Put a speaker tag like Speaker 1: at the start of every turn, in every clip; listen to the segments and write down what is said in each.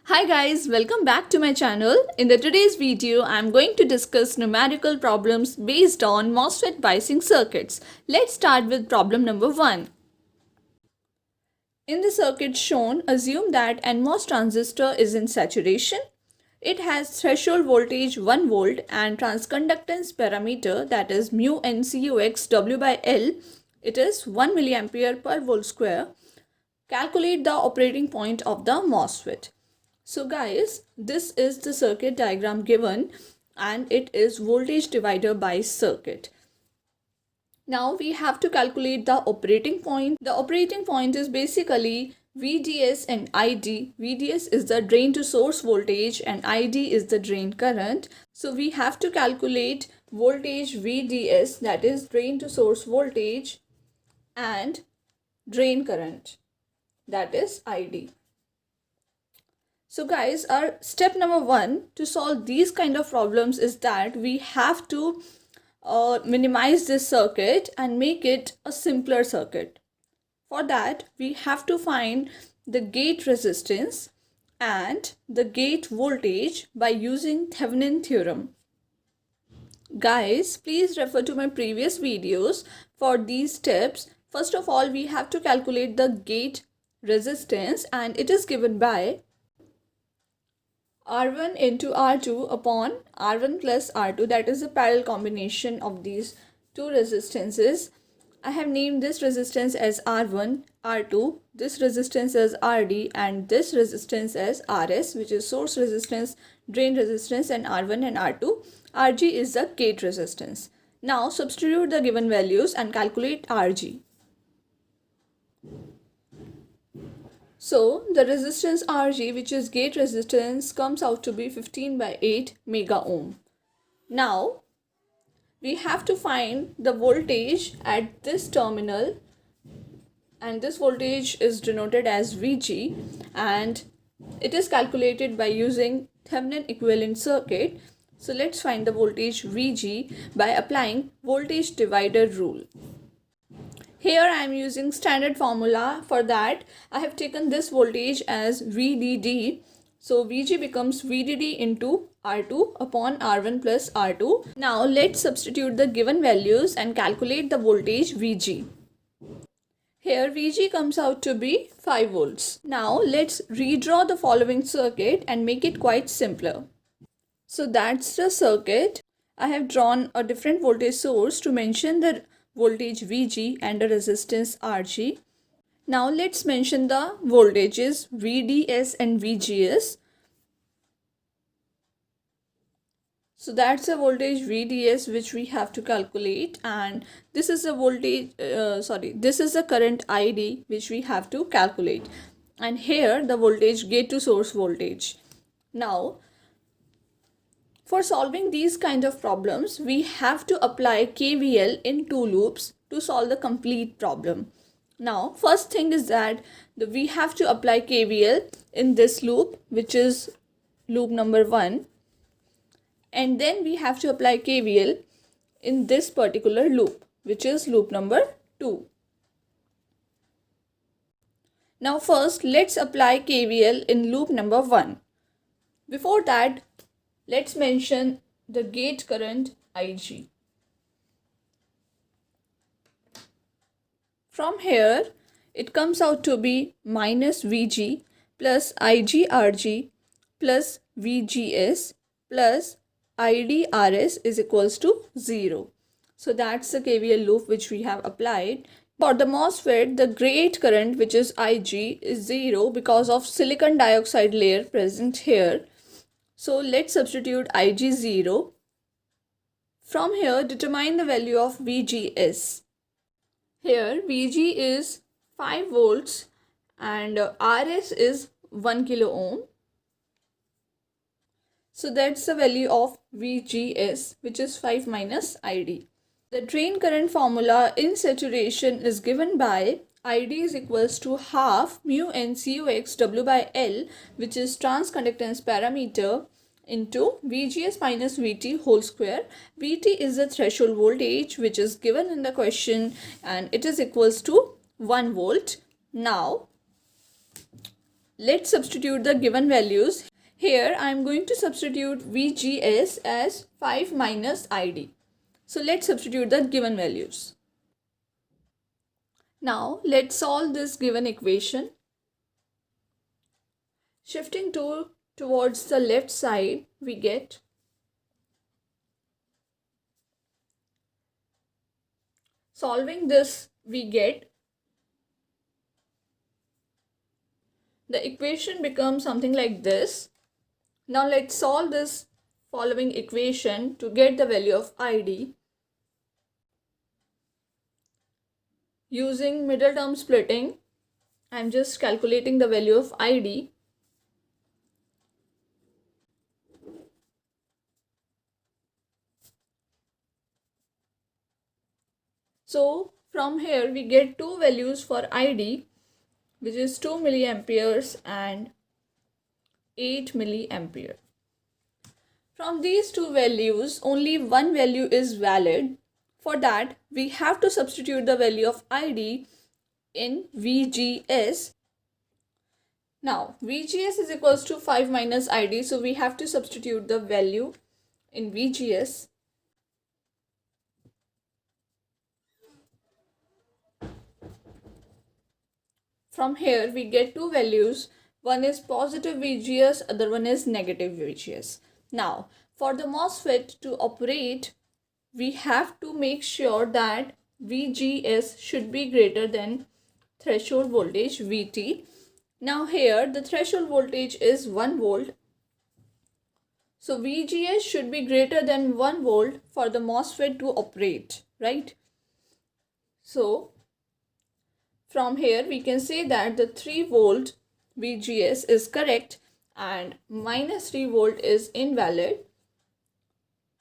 Speaker 1: Hi guys, welcome back to my channel. In the today's video, I am going to discuss numerical problems based on MOSFET biasing circuits. Let's start with problem number 1. In the circuit shown, assume that NMOS transistor is in saturation. It has threshold voltage 1 volt and transconductance parameter, that is mu NCox W by L. It is 1 milliampere per volt square. Calculate the operating point of the MOSFET. So guys, this is the circuit diagram given and it is voltage divider by circuit. Now we have to calculate the operating point. The operating point is basically VDS and ID. VDS is the drain to source voltage and ID is the drain current. So we have to calculate voltage VDS, that is drain to source voltage, and drain current, that is ID. So guys, our step number 1 to solve these kind of problems is that we have to minimize this circuit and make it a simpler circuit. For that, we have to find the gate resistance and the gate voltage by using Thevenin theorem. Guys, please refer to my previous videos for these steps. First of all, we have to calculate the gate resistance and it is given by R1 into R2 upon R1 plus R2, that is a parallel combination of these two resistances. I have named this resistance as R1, R2, this resistance as RD, and this resistance as RS, which is source resistance, drain resistance, and R1 and R2. RG is the gate resistance. Now substitute the given values and calculate RG. So the resistance RG, which is gate resistance, comes out to be 15 by 8 mega ohm. Now we have to find the voltage at this terminal, and this voltage is denoted as VG, and it is calculated by using Thevenin equivalent circuit. So let's find the voltage VG by applying voltage divider rule. Here I am using standard formula. For that, I have taken this voltage as VDD. So VG becomes VDD into R2 upon R1 plus R2. Now let's substitute the given values and calculate the voltage VG. Here VG comes out to be 5 volts. Now let's redraw the following circuit and make it quite simpler. So that's the circuit. I have drawn a different voltage source to mention the voltage VG and a resistance RG. Now let's mention the voltages VDS and VGS. So that's the voltage VDS which we have to calculate, and this is the voltage this is the current ID which we have to calculate, and here the voltage gate to source voltage. Now for solving these kind of problems, we have to apply KVL in two loops to solve the complete problem. Now, first thing is that we have to apply KVL in this loop, which is loop number 1. And then we have to apply KVL in this particular loop, which is loop number 2. Now first, let's apply KVL in loop number 1. Before that, let's mention the gate current IG. From here, it comes out to be minus VG plus IGRG plus VGS plus IDRS is equals to 0. So that's the KVL loop which we have applied. For the MOSFET, the gate current, which is IG, is 0 because of silicon dioxide layer present here. So let's substitute IG0. From here, determine the value of VGS. Here VG is 5 volts and RS is 1 kilo ohm. So that's the value of VGS, which is 5 minus ID. The drain current formula in saturation is given by ID is equals to half mu NCox W by L, which is transconductance parameter, into VGS minus VT whole square. VT is the threshold voltage which is given in the question and it is equals to 1 volt. Now let's substitute the given values. Here I am going to substitute VGS as 5 minus ID. So let's substitute the given values. Now let's solve this given equation. Shifting towards the left side, we get solving this, we get the equation becomes something like this. Now let's solve this following equation to get the value of ID. Using middle term splitting, I'm just calculating the value of ID. So from here we get two values for ID, which is 2 milliamperes and 8 milliampere. From these two values, only one value is valid. For that, we have to substitute the value of ID in VGS. Now, VGS is equals to 5 minus ID, so we have to substitute the value in VGS. From here, we get two values. One is positive VGS, other one is negative VGS. Now, for the MOSFET to operate, we have to make sure that VGS should be greater than threshold voltage VT. Now here the threshold voltage is 1 volt. So VGS should be greater than 1 volt for the MOSFET to operate, right? So from here we can say that the 3 volt VGS is correct and minus 3 volt is invalid.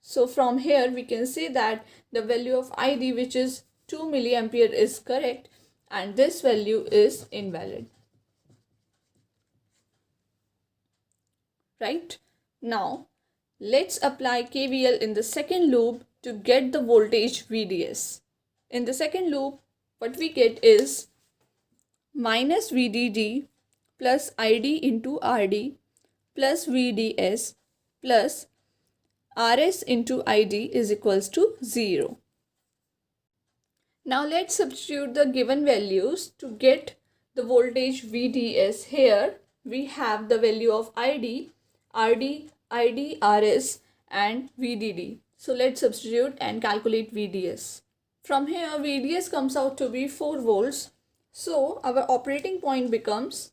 Speaker 1: So from here we can say that the value of ID, which is 2 milliampere, is correct and this value is invalid. Right? Now let's apply KVL in the second loop to get the voltage VDS. In the second loop, what we get is minus VDD plus ID into RD plus VDS plus RS into ID is equals to 0. Now let's substitute the given values to get the voltage VDS. Here we have the value of ID, RD, RS and VDD. So let's substitute and calculate VDS. From here VDS comes out to be 4 volts. So our operating point becomes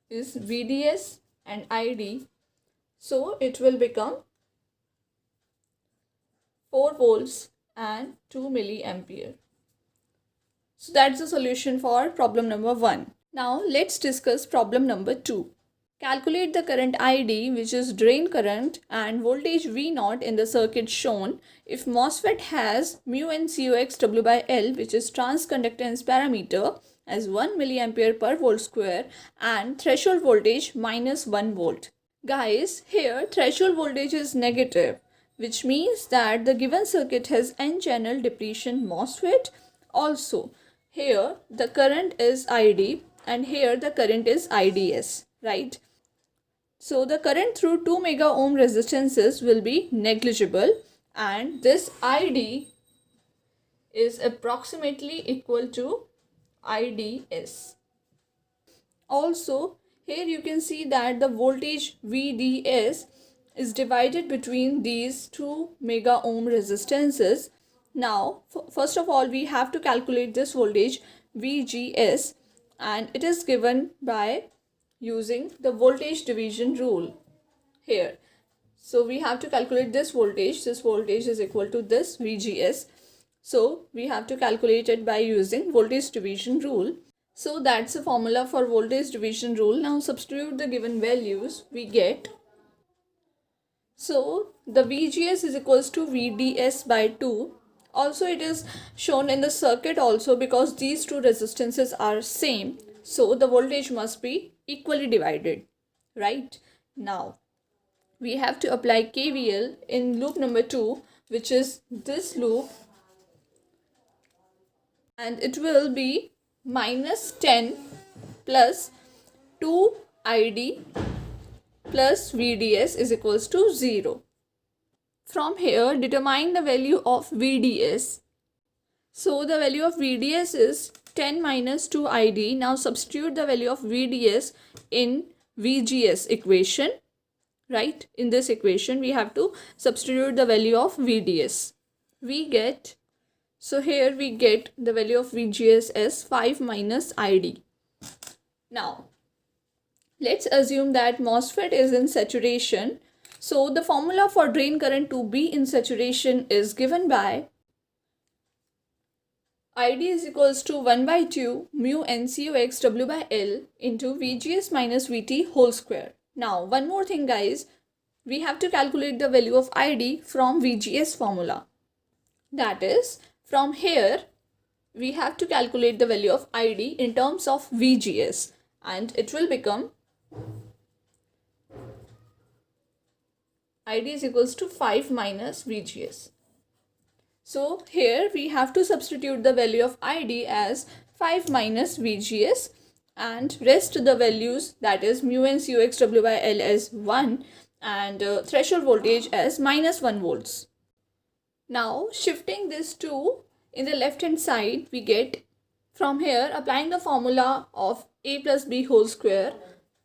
Speaker 1: is VDS and ID. So it will become 4 volts and 2 milliampere. So that's the solution for problem number 1. Now let's discuss problem number 2. Calculate the current ID, which is drain current, and voltage V0 in the circuit shown if MOSFET has mu n CoX W by L, which is transconductance parameter, as 1 milliampere per volt square and threshold voltage minus 1 volt. Guys, here threshold voltage is negative, which means that the given circuit has n-channel depletion MOSFET. Also, here the current is ID and here the current is IDS, right? So the current through 2 mega ohm resistances will be negligible and this ID is approximately equal to IDS. Also, here you can see that the voltage VDS is divided between these 2 mega ohm resistances. Now, first of all, we have to calculate this voltage VGS and it is given by using the voltage division rule here. So we have to calculate this voltage. This voltage is equal to this VGS. So we have to calculate it by using voltage division rule. So that's the formula for voltage division rule. Now substitute the given values, we get. So the VGS is equals to VDS by 2. Also it is shown in the circuit also because these two resistances are same. So the voltage must be equally divided, right? Now we have to apply KVL in loop number 2, which is this loop, and it will be minus 10 plus 2 ID plus VDS is equals to 0. From here, determine the value of VDS. So the value of VDS is 10 minus 2 ID. Now substitute the value of VDS in VGS equation, right? In this equation, we have to substitute the value of VDS. So here we get the value of VGS as 5 minus ID. Now, let's assume that MOSFET is in saturation. So the formula for drain current to be in saturation is given by ID is equals to 1 by 2 mu NCOX W by L into VGS minus VT whole square. Now, one more thing guys, we have to calculate the value of ID from VGS formula. That is, from here, we have to calculate the value of ID in terms of VGS, and it will become ID is equals to 5 minus VGS. So here we have to substitute the value of ID as 5 minus VGS and rest the values, that is mu NCOX W by L as 1 and threshold voltage as minus 1 volts. Now shifting this to in the left hand side, we get from here, applying the formula of A plus B whole square,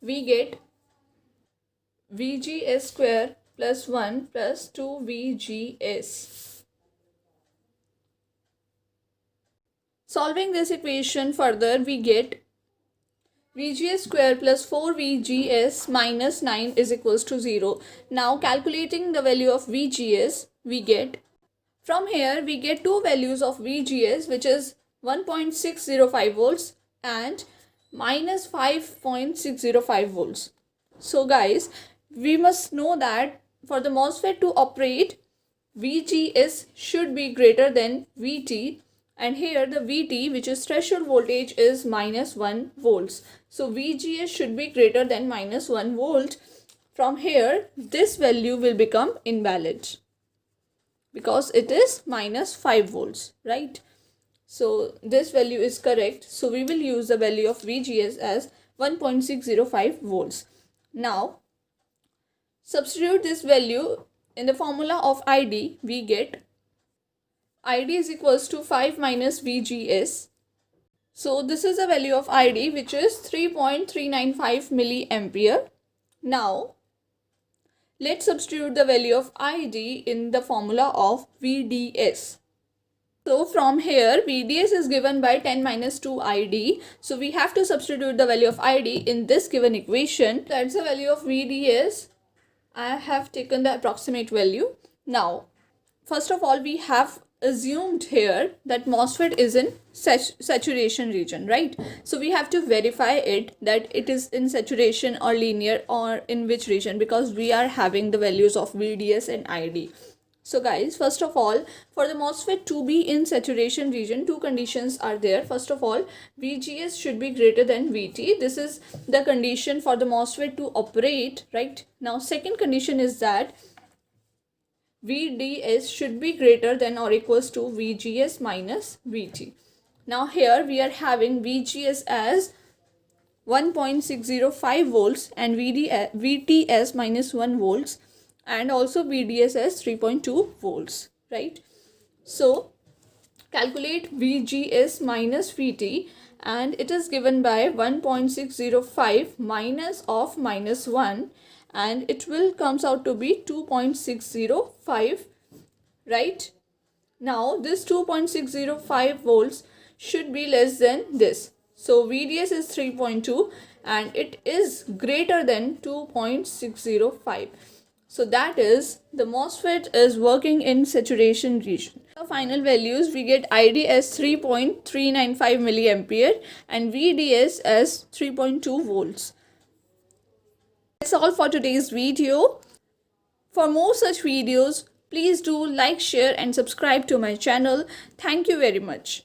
Speaker 1: we get VGS square plus 1 plus 2 VGS. Solving this equation further, we get VGS square plus 4 VGS minus 9 is equals to 0. Now calculating the value of VGS, we get from here we get two values of VGS, which is 1.605 volts and minus 5.605 volts. So guys, we must know that for the MOSFET to operate, VGS should be greater than VT, and here the VT, which is threshold voltage, is minus 1 volts. So VGS should be greater than minus 1 volt. From here, this value will become invalid because it is minus 5 volts, right? So this value is correct. So we will use the value of VGS as 1.605 volts. Now substitute this value in the formula of ID. We get ID is equals to 5 minus VGS. So this is the value of ID, which is 3.395 milliampere. Now let's substitute the value of ID in the formula of VDS. So from here, VDS is given by 10 minus 2 ID. So we have to substitute the value of ID in this given equation. That's the value of VDS. I have taken the approximate value. Now, first of all, we have assumed here that MOSFET is in saturation region, right? So we have to verify it that it is in saturation or linear or in which region, because we are having the values of VDS and ID. So guys, first of all, for the MOSFET to be in saturation region, two conditions are there. First of all, VGS should be greater than VT. This is the condition for the MOSFET to operate, right? Now, second condition is that VDS should be greater than or equals to VGS minus VT. Now here we are having VGS as 1.605 volts and VT as minus 1 volts and also VDS as 3.2 volts, right? So calculate VGS minus VT, and it is given by 1.605 minus of minus 1, and it will comes out to be 2.605, right? Now this 2.605 volts should be less than this. So VDS is 3.2 and it is greater than 2.605. So that is the MOSFET is working in saturation region. The final values, we get ID as 3.395 milliampere and VDS as 3.2 volts. That's all for today's video. For more such videos, please do like, share and subscribe to my channel. Thank you very much.